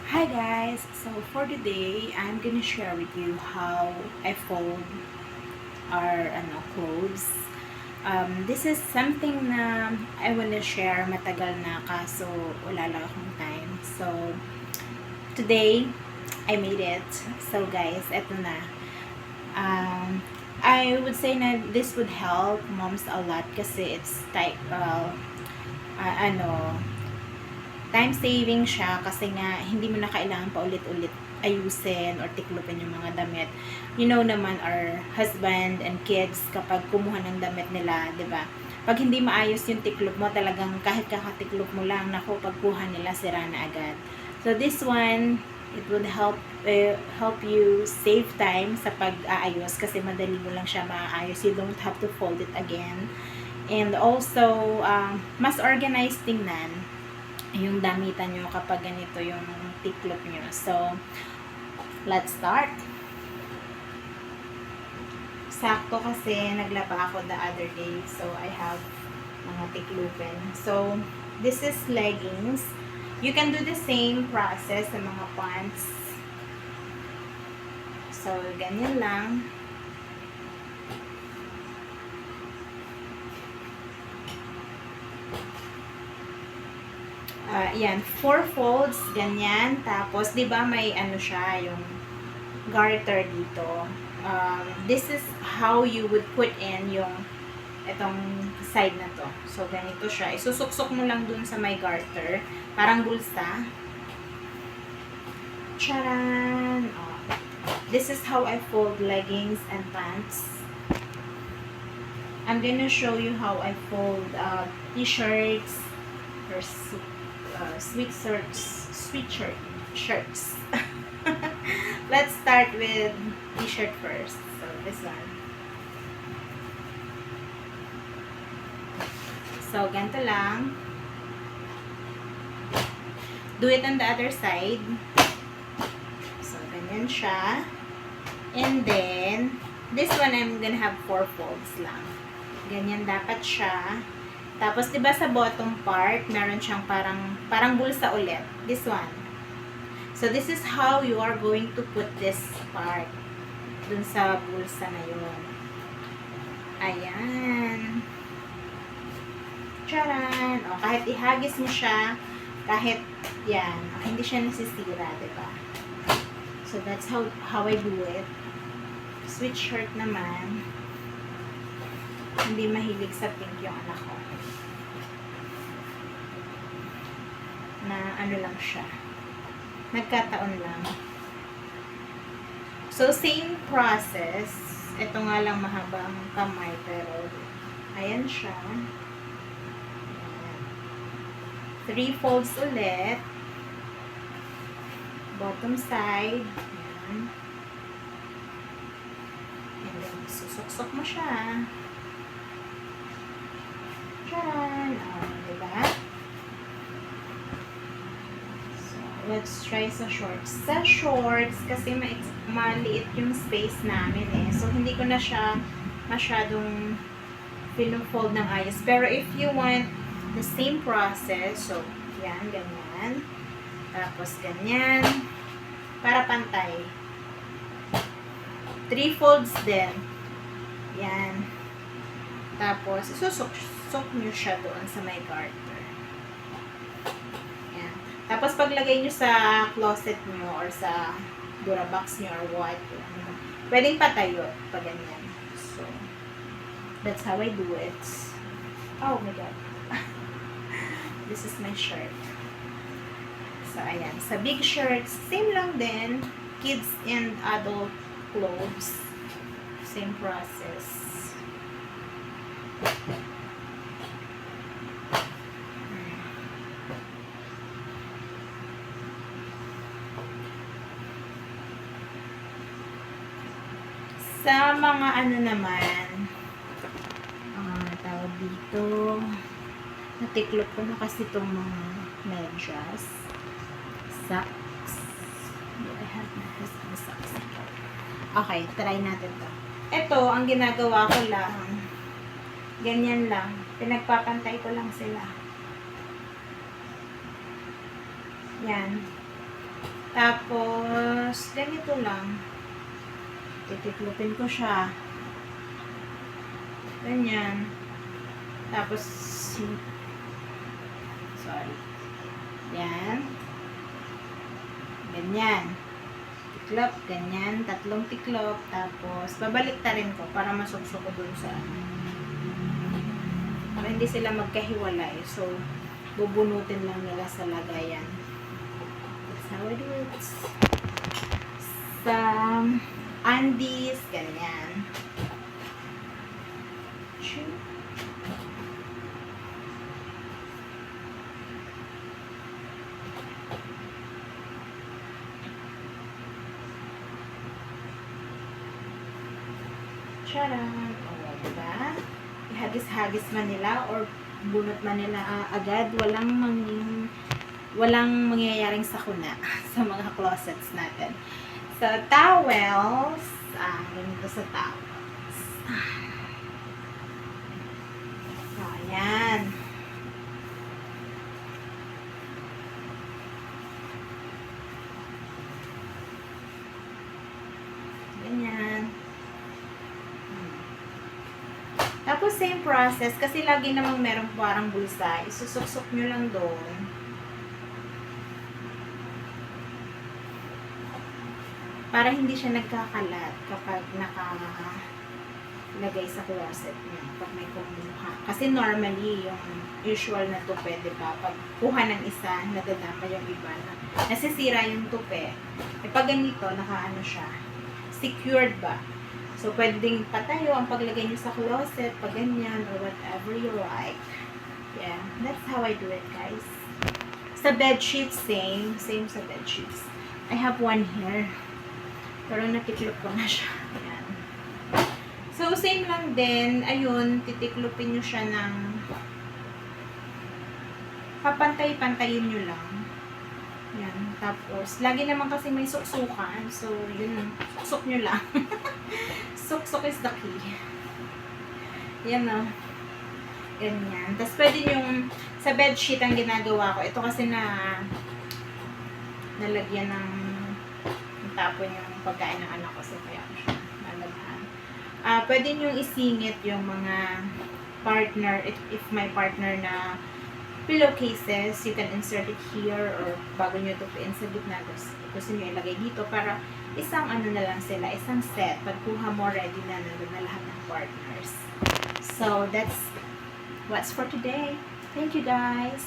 Hi guys! So for today, I'm gonna share with you how I fold our clothes. This is something na I wanna share matagal na kaso wala lang akong time. So today, I made it. So guys, eto na. I would say na this would help moms a lot kasi it's type time saving siya kasi nga hindi mo na kailangan pa ulit-ulit ayusin or tiklopin yung mga damit. You know naman our husband and kids kapag kumuha ng damit nila, 'di ba? Pag hindi maayos yung tiklop mo, talagang kahit kakatiklop mo lang, nako, pagkuha nila sira na agad. So this one, it would help you save time sa pag-aayos kasi madali mo lang siya maaayos. You don't have to fold it again. And also, mas organized tingnan yung damitan nyo kapag ganito yung tiklop nyo. So, let's start. Sakto kasi naglaba ako the other day. So, I have mga tiklupin. So, this is leggings. You can do the same process sa mga pants. So, ganyan lang. Yan, 4 folds, ganyan. Tapos, di ba may ano siya, yung garter dito. This is how you would put in yung itong side na to. So, ganito siya. Isusuksok mo lang dun sa may garter. Parang bulsa. Charan! Oh. This is how I fold leggings and pants. I'm gonna show you how I fold t-shirts or shirts. Let's start with t-shirt first. So this one. So ganito lang. Do it on the other side. So ganyan siya. And then this one I'm gonna have 4 folds lang. Ganyan dapat siya. Tapos, diba sa bottom part, meron siyang parang bulsa ulit. This one. So, this is how you are going to put this part dun sa bulsa na yun. Ayan. Charan! O, kahit ihagis mo siya, kahit yan, hindi siya nasisira, diba? So, that's how I do it. Sweatshirt naman. Hindi mahilig sa pink yung anak ko. Na ano lang siya. Nagkataon lang. So, same process. Ito nga lang mahaba ang kamay, pero ayan siya. 3 folds ulit. Bottom side. Ayan. And then, susuksok mo siya. Charan! Diba? Let's try sa shorts. Sa shorts, kasi maliit yung space namin eh. So, hindi ko na siya masyadong pino-fold ng ayos. Pero if you want the same process, so, yan, ganyan. Tapos, ganyan. Para pantay. 3 folds din. Yan. Tapos, isusok nyo siya doon sa may garter. Tapos, paglagay nyo sa closet nyo or sa Durabox nyo or what, pwedeng patayo pag ganyan. So, that's how I do it. Oh my God. This is my shirt. So, ayan. Sa big shirts, same lang din. Kids and adult clothes. Same process. Sa mga ano naman, tawag dito, natiklop ko na kasi itong mga medyas, socks. I have my socks. Okay, try natin to. Ito, ang ginagawa ko lang, ganyan lang, pinagpapantay ko lang sila. Yan. Tapos, ganito lang. Titiklopin ko siya. Ganyan. Tapos, sorry. Yan. Ganyan. Tiklop, ganyan. 3 tiklop. Tapos, babalik ta rin ko para masuksok ko dun sa para hindi sila magkahiwalay. So, bubunutin lang nila sa lagayan. That's how it works. Sa undies, ganyan. Charan! O, diba? Ihagis-hagis man nila or bunot man nila agad. Walang mangyayaring sakuna sa mga closets natin. So, towels. Ganito sa towels. So, ayan. Ganyan. Tapos, same process. Kasi lagi namang merong parang bulsa. Isusuksok nyo lang doon. Para hindi siya nagkakalat kapag nakalagay sa closet nyo. Pag may kumuha. Kasi normally, yung usual na tupe, diba? Pag kuha ng isa, nadadapa yung iba na. Nasisira yung tupe. E pag ganito, nakaano siya. Secured ba? So, pwedeng patayo ang paglagay nyo sa closet, pag ganyan, or whatever you like. Yeah, that's how I do it, guys. Sa bedsheets, same. Same sa bedsheets. I have one here. Pero natiklop ko na siya. Ayan. So, same lang din. Ayun, titiklopin nyo siya ng papantay-pantayin nyo lang. Yan. Tapos, lagi naman kasi may suksukan. So, yun. Suksok nyo lang. Suksok is the key. Yan o. Ganyan. Tapos, pwede yung sa bedsheet ang ginagawa ko. Ito kasi nalagyan ng tapon yung pagkain ng anak ko. So, kaya ko siya nalagyan. Pwede nyo isingit yung mga partner, if my partner na pillowcases, you can insert it here or bago nyo ito sa gitna, gusto nyo ilagay dito para isang ano na lang sila, isang set. Pagkuha mo, ready na lahat ng partners. So, that's what's for today. Thank you, guys.